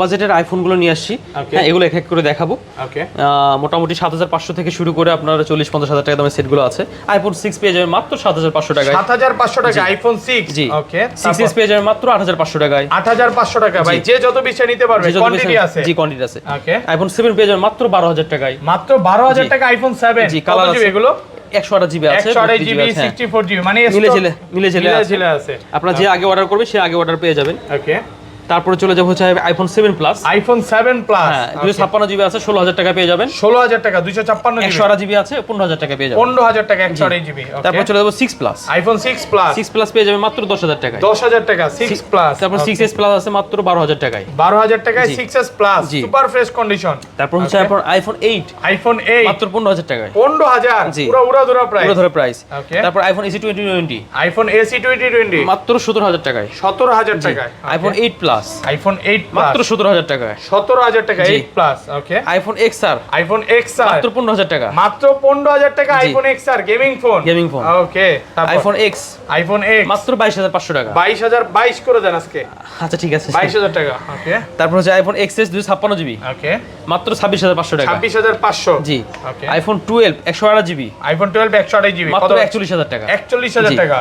বাজেটের আইফোনগুলো নিয়ে আসছি। হ্যাঁ, এগুলো এক এক করে দেখাবো। ওকে, মোটামুটি 7500 থেকে শুরু করে আপনার 40-50 হাজার টাকা দামের সেটগুলো আছে। আইফোন 6 পেয়ে যাবেন মাত্র 7500 টাকায়। 7500 টাকা আইফোন 6। জি, ওকে, 6s পেয়ে যাবেন মাত্র 8500 টাকায়। 8500 টাকা ভাই, যে যত বেশি নিতে পারবে, কোয়ান্টিটি আছে। জি, কোয়ান্টিটি আছে। ওকে, আইফোন 7 পেয়ে যাবেন মাত্র 12000 টাকায়। মাত্র 12000 টাকা আইফোন 7। জি, কালার আছে এগুলো 128 জিবি আছে, 128 জিবি, 64 জিবি, মানে মিলে আছে। আপনারা যে আগে অর্ডার করবে সে আগে অর্ডার পেয়ে যাবেন। ওকে, তারপরে চলে যাবো হচ্ছে আইফোন 7 প্লাস। আইফোন 7 প্লাস, হ্যাঁ, 256 জিবি আছে, 16000 টাকা পেয়ে যাবেন। 16000 টাকা, 256 জিবি, 128 জিবি আছে, 15000 টাকা পেয়ে যাবেন। 15000 টাকা, 128 জিবি। তারপর চলে যাবো 6 প্লাস। আইফোন 6 প্লাস, 6 প্লাস পেয়ে যাবেন মাত্র 10000 টাকায়। 10000 টাকা 6 প্লাস। তারপর 6s প্লাস আছে মাত্র 12000 টাকায়। 12000 টাকায় 6s প্লাস, জি। Super fresh condition. তারপর হচ্ছে আপনার আইফোন 8 আইফোন 8 মাত্র 15000 টাকায়। 15000, জি। পুরো উড়াধুরা প্রাইস, পুরো ধরে প্রাইস। ওকে, তারপর আইফোন এসি 2020 আইফোন এসি 2020 মাত্র 17000 টাকায়। 17000 টাকায়। আইফোন 8 প্লাস আইফোন 8 প্লাস মাত্র 17000 টাকায়। 17000 টাকা, জি। 8 plus. Okay, iPhone XR iPhone XR মাত্র 15000 টাকা। মাত্র 15000 টাকা, জি। IPhone XR gaming phone. Gaming phone. Okay, তারপর আইফোন X আইফোন X মাত্র 22500 টাকা। 22022 করে দেন আজকে। আচ্ছা, ঠিক আছে। 22000 টাকা। ওকে, তারপর হচ্ছে আইফোন XS 256 জিবি ওকে, মাত্র 26500 টাকা। 26500। জি। ওকে, আইফোন 12 128 জিবি আইফোন 12 128 জিবি মাত্র কত? 41000 টাকা। 41000 জি। টাকা।